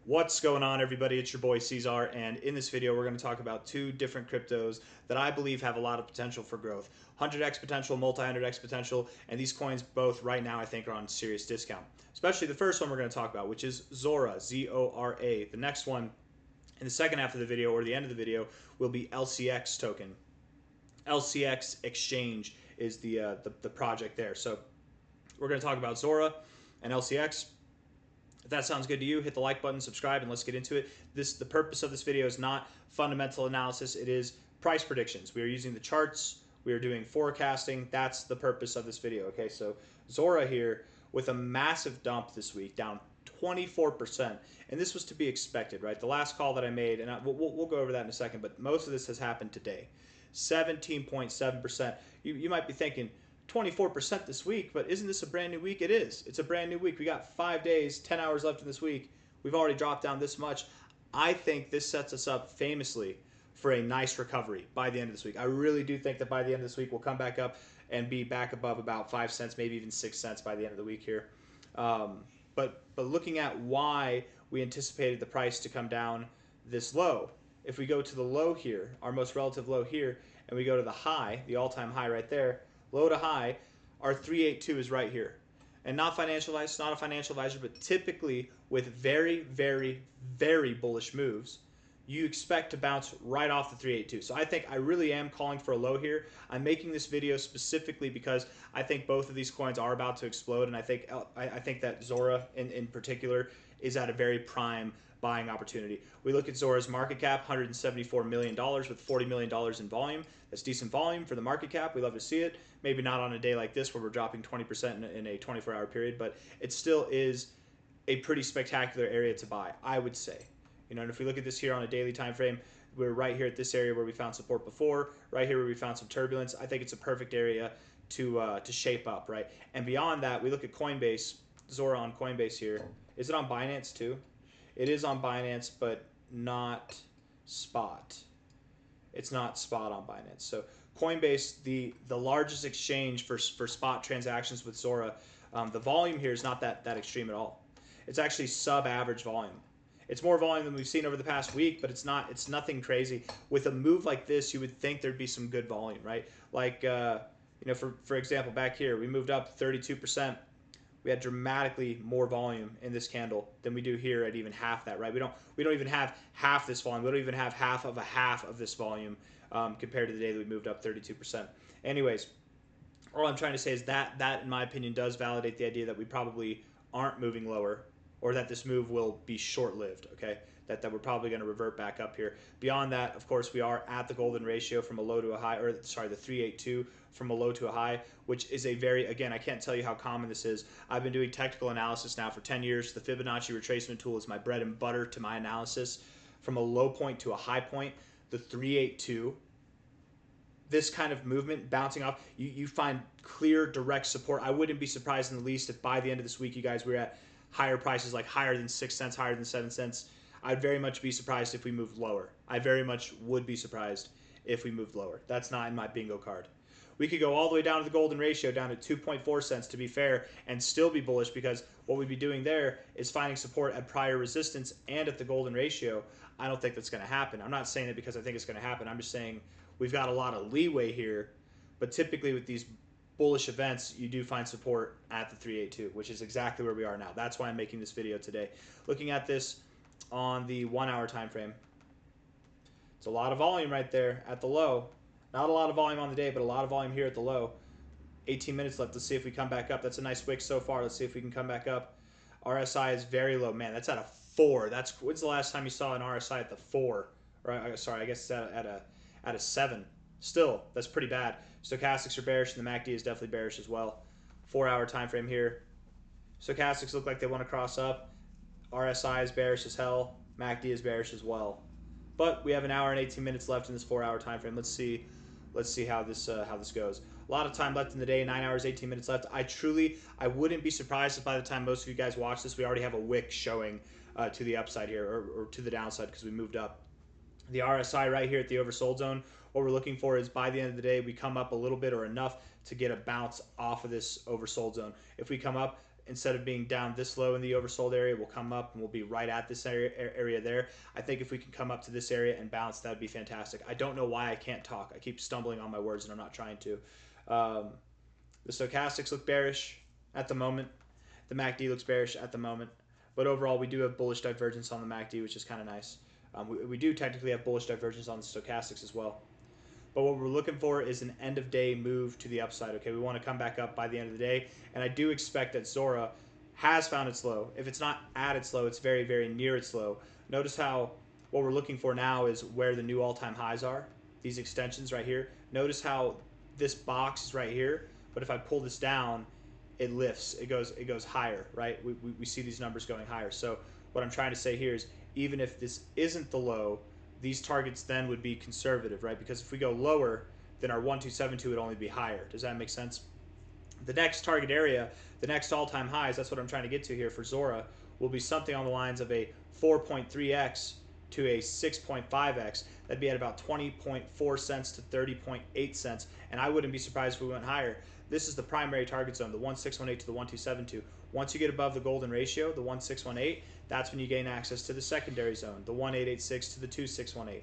What's going on, everybody? It's your boy C-Zar, and in this video we're going to talk about two different cryptos that I believe have a lot of potential for growth. 100x potential, multi-100x potential, and these coins both right now I think are on serious discount. Especially the first one we're going to talk about, which is ZORA, Z-O-R-A. The next one in the second half of the video, or the end of the video, will be LCX token. LCX Exchange is the project there. So we're going to talk about ZORA and LCX. If that sounds good to you, hit the like button, subscribe, and let's get into it. The purpose of this video is not fundamental analysis. It is price predictions. We are using the charts. We are doing forecasting. That's the purpose of this video. Okay, so ZORA here with a massive dump this week, down 24%. And this was to be expected, right? The last call that I made, and we'll go over that in a second, but most of this has happened today. 17.7%. You might be thinking, 24% this week, but isn't this a brand new week? It is. It's a brand new week. We got 5 days, 10 hours left in this week. We've already dropped down this much. I think this sets us up famously for a nice recovery by the end of this week. I really do think that by the end of this week, we'll come back up and be back above about 5 cents, maybe even 6 cents by the end of the week here. But looking at why we anticipated the price to come down this low, if we go to the low here, our most relative low here, and we go to the high, the all-time high right there, low to high, our 382 is right here. And not financial advice, not a financial advisor, but typically with very, very, very bullish moves, you expect to bounce right off the 382. So I think I really am calling for a low here. I'm making this video specifically because I think both of these coins are about to explode, and I think that ZORA in particular is at a very prime buying opportunity. We look at ZORA's market cap, $174 million with $40 million in volume. That's decent volume for the market cap. We love to see it. Maybe not on a day like this where we're dropping 20% in a 24-hour period, but it still is a pretty spectacular area to buy, I would say. You know, and if we look at this here on a daily time frame, we're right here at this area where we found support before, right here where we found some turbulence. I think it's a perfect area to shape up, right? And beyond that, we look at Coinbase, ZORA on Coinbase here. Is it on Binance too? It is on Binance, but not spot. It's not spot on Binance. So Coinbase, the largest exchange for spot transactions with ZORA, the volume here is not that extreme at all. It's actually sub-average volume. It's more volume than we've seen over the past week, but it's nothing crazy. With a move like this, you would think there'd be some good volume, right? Like, you know, for example, back here, we moved up 32%. We had dramatically more volume in this candle than we do here at even half that, right? We don't even have half this volume. We don't even have half of this volume compared to the day that we moved up 32%. Anyways, all I'm trying to say is that in my opinion does validate the idea that we probably aren't moving lower, or that this move will be short-lived, okay? That we're probably going to revert back up here. Beyond that, of course, we are at the golden ratio from a low to a high, or sorry, the 382 from a low to a high, which is a very, again, I can't tell you how common this is. I've been doing technical analysis now for 10 years. The Fibonacci retracement tool is my bread and butter to my analysis. From a low point to a high point, the 382, this kind of movement bouncing off, you find clear, direct support. I wouldn't be surprised in the least if by the end of this week, you guys were at higher prices, like higher than 6 cents, higher than 7 cents. I'd very much be surprised if we moved lower. I very much would be surprised if we moved lower. That's not in my bingo card. We could go all the way down to the golden ratio, down to 2.4 cents to be fair, and still be bullish, because what we'd be doing there is finding support at prior resistance and at the golden ratio. I don't think that's going to happen. I'm not saying it because I think it's going to happen. I'm just saying we've got a lot of leeway here, but typically with these bullish events, you do find support at the 382, which is exactly where we are now. That's why I'm making this video today. Looking at this on the 1 hour time frame, it's a lot of volume right there at the low. Not a lot of volume on the day, but a lot of volume here at the low. 18 minutes left. Let's see if we come back up. That's a nice wick so far. Let's see if we can come back up. RSI is very low. Man, that's at a 4. When's the last time you saw an RSI at the 4? Or sorry, I guess it's at a 7. Still, that's pretty bad. Stochastics are bearish, and the MACD is definitely bearish as well. 4 hour time frame here. Stochastics look like they want to cross up. RSI is bearish as hell. MACD is bearish as well. But we have an hour and 18 minutes left in this 4 hour time frame. Let's see how this goes. A lot of time left in the day. 9 hours, 18 minutes left. I wouldn't be surprised if by the time most of you guys watch this, we already have a wick showing to the upside here, or to the downside, because we moved up. The RSI right here at the oversold zone, what we're looking for is by the end of the day, we come up a little bit or enough to get a bounce off of this oversold zone. If we come up, instead of being down this low in the oversold area, we'll come up and we'll be right at this area there. I think if we can come up to this area and bounce, that would be fantastic. I don't know why I can't talk. I keep stumbling on my words and I'm not trying to. The stochastics look bearish at the moment. The MACD looks bearish at the moment. But overall, we do have bullish divergence on the MACD, which is kind of nice. We do technically have bullish divergence on the stochastics as well. But what we're looking for is an end of day move to the upside. Okay, we want to come back up by the end of the day, and I do expect that ZORA has found its low. If it's not at its low, it's very, very near its low. Notice how what we're looking for now is where the new all-time highs are. These extensions right here. Notice how this box is right here, but if I pull this down, it lifts. It goes higher, right? We see these numbers going higher. So what I'm trying to say here is even if this isn't the low, these targets then would be conservative, right? Because if we go lower, then our 1272 would only be higher. Does that make sense? The next target area, the next all-time highs, that's what I'm trying to get to here for ZORA, will be something on the lines of a 4.3x to a 6.5x. That'd be at about 20.4 cents to 30.8 cents, and I wouldn't be surprised if we went higher. This is the primary target zone, the 1618 to the 1272. Once you get above the golden ratio, the 1618, that's when you gain access to the secondary zone, the 1886 to the 2618.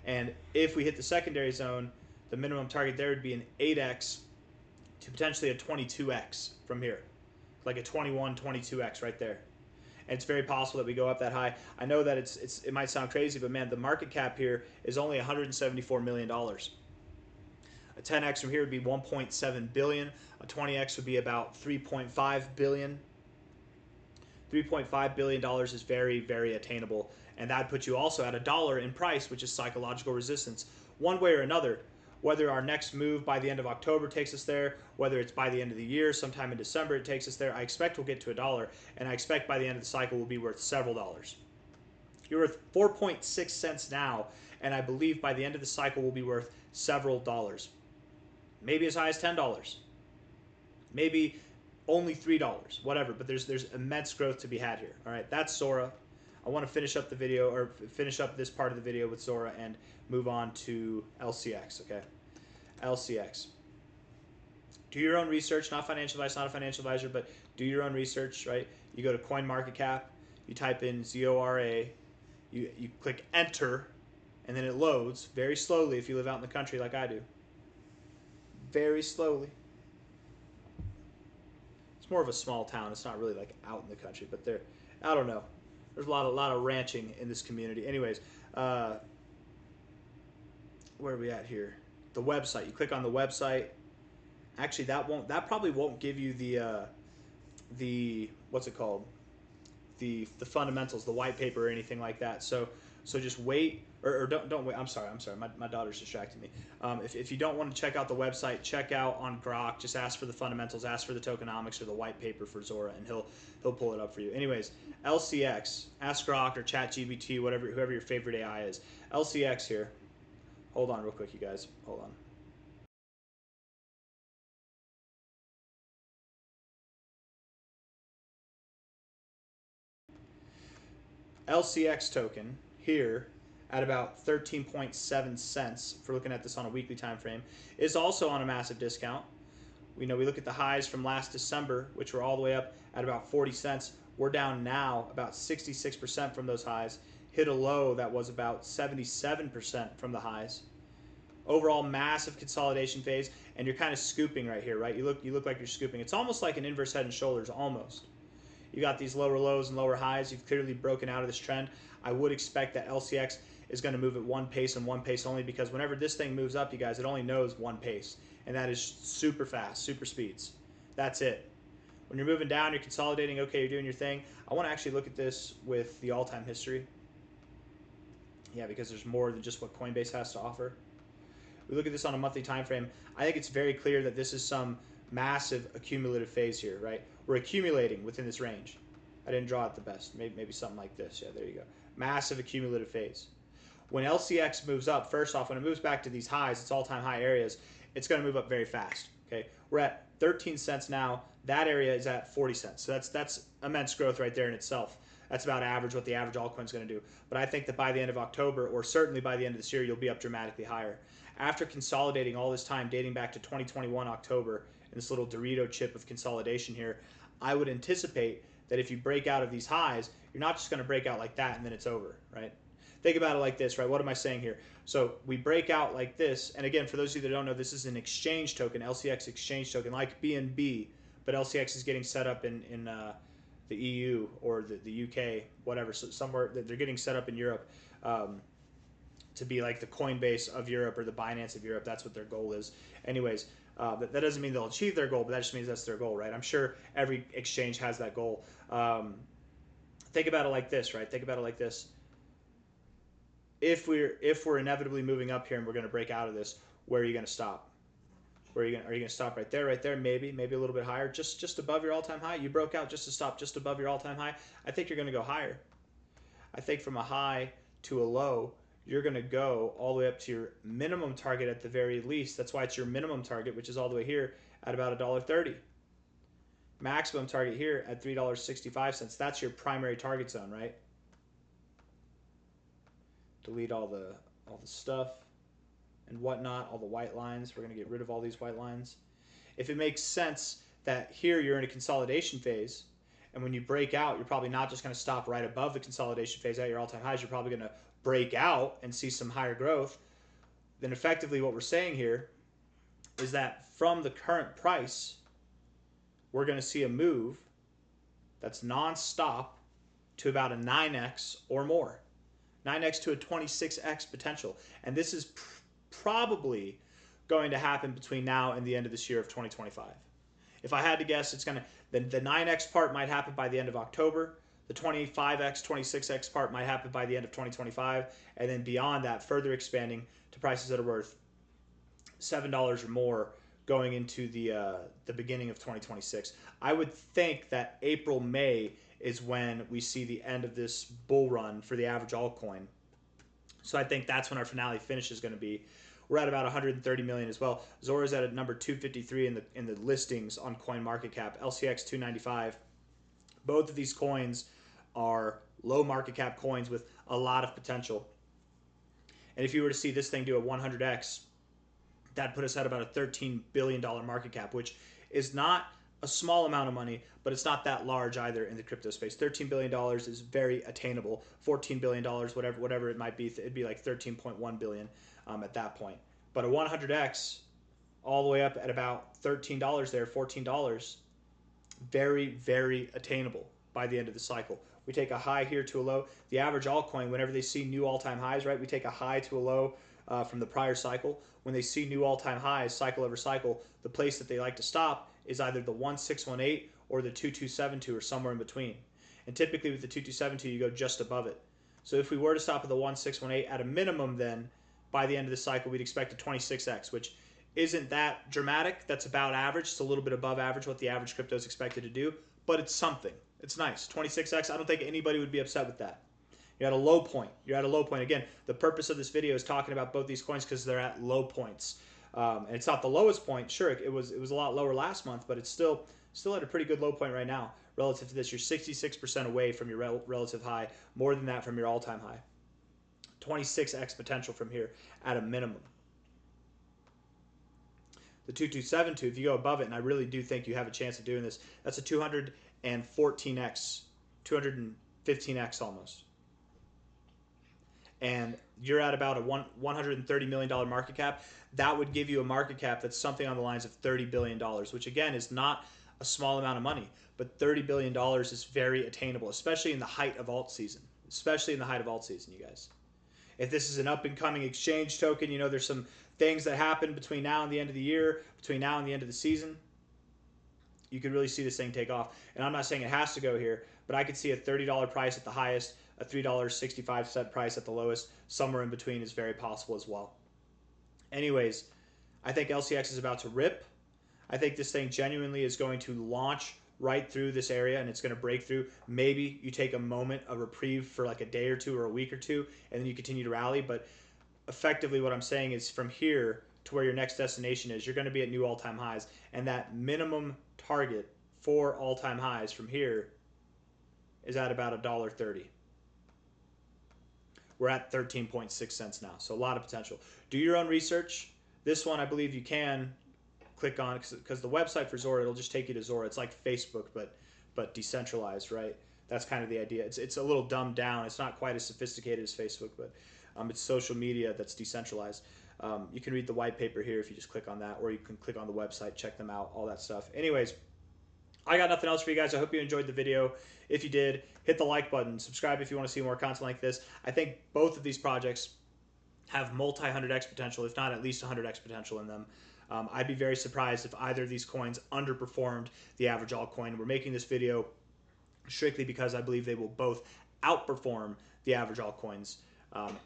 And if we hit the secondary zone, the minimum target there would be an 8x to potentially a 22x from here, like a 21, 22x right there. And it's very possible that we go up that high. I know that it might sound crazy, but man, the market cap here is only $174 million. A 10x from here would be 1.7 billion. A 20x would be about 3.5 billion. $3.5 billion is very, very attainable, and that puts you also at $1 in price, which is psychological resistance. One way or another, whether our next move by the end of October takes us there, whether it's by the end of the year, sometime in December it takes us there, I expect we'll get to $1, and I expect by the end of the cycle we'll be worth several dollars. You're worth 4.6 cents now, and I believe by the end of the cycle we'll be worth several dollars. Maybe as high as $10. Maybe only $3, whatever, but there's immense growth to be had here. All right, that's ZORA. I want to finish up the video, or finish up this part of the video with ZORA and move on to LCX, okay? LCX. Do your own research, not financial advice, not a financial advisor, but do your own research, right? You go to CoinMarketCap, you type in ZORA, you click enter, and then it loads very slowly if you live out in the country like I do. Very slowly. More of a small town. It's not really like out in the country, but I don't know. There's a lot of ranching in this community. Anyways, where are we at here? The website. You click on the website. Actually, that probably won't give you the what's it called? The fundamentals, the white paper or anything like that. So just wait. Or don't wait. I'm sorry. My daughter's distracting me. If you don't want to check out the website, check out on Grok. Just ask for the fundamentals, ask for the tokenomics or the white paper for ZORA, and he'll pull it up for you. Anyways, LCX. Ask Grok or ChatGPT, whoever your favorite AI is. LCX here. Hold on real quick, you guys. Hold on. LCX token here at about 13.7 cents, if we're looking at this on a weekly time frame, is also on a massive discount. We look at the highs from last December, which were all the way up at about 40 cents. We're down now about 66% from those highs. Hit a low that was about 77% from the highs. Overall, massive consolidation phase, and you're kind of scooping right here, right? You look like you're scooping. It's almost like an inverse head and shoulders, almost. You got these lower lows and lower highs. You've clearly broken out of this trend. I would expect that LCX is going to move at one pace and one pace only, because whenever this thing moves up, you guys, it only knows one pace, and that is super fast, super speeds. That's it. When you're moving down, you're consolidating, okay, you're doing your thing. I want to actually look at this with the all-time history. Yeah, because there's more than just what Coinbase has to offer. We look at this on a monthly time frame. I think it's very clear that this is some massive accumulative phase here, right? We're accumulating within this range. I didn't draw it the best. Maybe something like this. Yeah, there you go. Massive accumulative phase. When LCX moves up, first off, when it moves back to these highs, its all-time high areas, it's going to move up very fast. Okay, we're at 13 cents now. That area is at 40 cents. So that's immense growth right there in itself. That's about average, what the average altcoin is going to do. But I think that by the end of October, or certainly by the end of this year, you'll be up dramatically higher. After consolidating all this time, dating back to 2021 October, in this little Dorito chip of consolidation here, I would anticipate that if you break out of these highs, you're not just going to break out like that and then it's over, right? Think about it like this, right? What am I saying here? So we break out like this, and again, for those of you that don't know, this is an exchange token, LCX exchange token, like BNB, but LCX is getting set up in the EU or the UK, whatever. So somewhere they're getting set up in Europe to be like the Coinbase of Europe or the Binance of Europe. That's what their goal is. Anyways, that doesn't mean they'll achieve their goal, but that just means that's their goal, right? I'm sure every exchange has that goal. Think about it like this, right? Think about it like this. If we're inevitably moving up here and we're going to break out of this, where are you going to stop? Are you going to stop right there, maybe a little bit higher, just above your all-time high? You broke out just to stop just above your all-time high. I think you're going to go higher. I think from a high to a low, you're going to go all the way up to your minimum target at the very least. That's why it's your minimum target, which is all the way here at about $1.30. Maximum target here at $3.65. That's your primary target zone, right? Delete all the stuff and whatnot, all the white lines. We're going to get rid of all these white lines. If it makes sense that here you're in a consolidation phase, and when you break out, you're probably not just going to stop right above the consolidation phase at your all-time highs. You're probably going to break out and see some higher growth. Then effectively what we're saying here is that from the current price, we're going to see a move that's non-stop to about a 9x or more. 9x to a 26x potential. And this is probably going to happen between now and the end of this year of 2025. If I had to guess, it's going to, the 9x part might happen by the end of October. The 25x, 26x part might happen by the end of 2025. And then beyond that, further expanding to prices that are worth $7 or more going into the beginning of 2026. I would think that April, May is when we see the end of this bull run for the average altcoin. So I think that's when our finale finish is going to be. We're at about 130 million as well. ZORA is at a number 253 in the listings on CoinMarketCap. LCX 295. Both of these coins are low market cap coins with a lot of potential. And if you were to see this thing do a 100x, that'd put us at about a $13 billion market cap, which is not a small amount of money, but it's not that large either in the crypto space. $13 billion is very attainable. $14 billion, whatever it might be, it'd be like 13.1 billion at that point. But a 100x all the way up at about $13 there, $14, very, very attainable by the end of the cycle. We take a high here to a low. The average altcoin, whenever they see new all-time highs, right, we take a high to a low from the prior cycle. When they see new all-time highs, cycle over cycle, the place that they like to stop is either the 1618 or the 2272 or somewhere in between. And typically with the 2272, you go just above it. So if we were to stop at the 1618 at a minimum, then by the end of the cycle, we'd expect a 26x, which isn't that dramatic. That's about average. It's a little bit above average what the average crypto is expected to do, but it's something. It's nice. 26x, I don't think anybody would be upset with that. You're at a low point. You're at a low point. Again, the purpose of this video is talking about both these coins because they're at low points. And it's not the lowest point. Sure, it was a lot lower last month, but it's still at a pretty good low point right now relative to this. You're 66% away from your relative high, more than that from your all-time high. 26x potential from here at a minimum. The 2272, if you go above it, and I really do think you have a chance of doing this, that's a 214x, 215x almost. And you're at about a $130 million market cap. That would give you a market cap that's something on the lines of $30 billion, which again is not a small amount of money, but $30 billion is very attainable, especially in the height of alt season. Especially in the height of alt season, you guys. If this is an up-and-coming exchange token, you know, there's some things that happen between now and the end of the year, between now and the end of the season. You could really see this thing take off. And I'm not saying it has to go here, but I could see a $30 price at the highest, a $3.65 price at the lowest. Somewhere in between is very possible as well. Anyways, I think LCX is about to rip. I think this thing genuinely is going to launch right through this area and it's going to break through. Maybe you take a moment, a reprieve for like a day or two or a week or two, and then you continue to rally. But effectively what I'm saying is from here to where your next destination is, you're going to be at new all-time highs. And that minimum target for all-time highs from here is at about $1.30. We're at 13.6 cents now, so a lot of potential. Do your own research. This one, I believe you can click on, because the website for ZORA, it'll just take you to ZORA. It's like Facebook, but but decentralized, right? That's kind of the idea. It's a little dumbed down. It's not quite as sophisticated as Facebook, but it's social media that's decentralized. You can read the white paper here if you just click on that, or you can click on the website, check them out, all that stuff. Anyways, I got nothing else for you guys. I hope you enjoyed the video. If you did, hit the like button. Subscribe if you want to see more content like this. I think both of these projects have multi-100x potential, if not at least 100x potential in them. I'd be very surprised if either of these coins underperformed the average altcoin. We're making this video strictly because I believe they will both outperform the average altcoins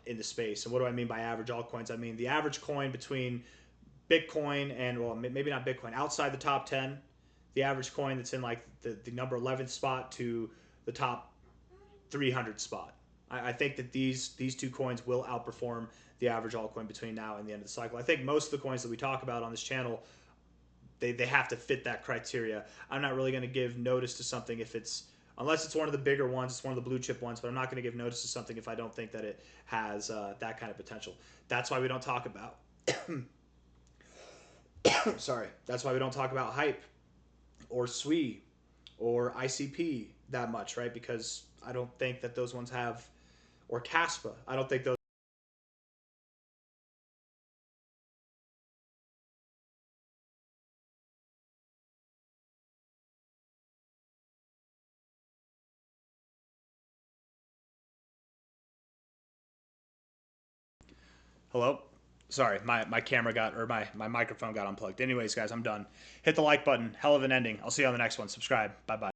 in the space. And what do I mean by average altcoins? I mean the average coin between Bitcoin and, well, maybe not Bitcoin, outside the top 10, the average coin that's in like the number 11th spot to the top 300 spot. I think that these two coins will outperform the average altcoin between now and the end of the cycle. I think most of the coins that we talk about on this channel, they have to fit that criteria. I'm not really going to give notice to something if it's, unless it's one of the bigger ones, it's one of the blue chip ones, but I'm not going to give notice to something if I don't think that it has that kind of potential. That's why we don't talk about sorry, that's why we don't talk about hype or SWE or ICP that much, right? Because I don't think that those ones have, or CASPA, I don't think those. Hello? Sorry, my camera got, or my microphone got unplugged. Anyways, guys, I'm done. Hit the like button. Hell of an ending. I'll see you on the next one. Subscribe. Bye-bye.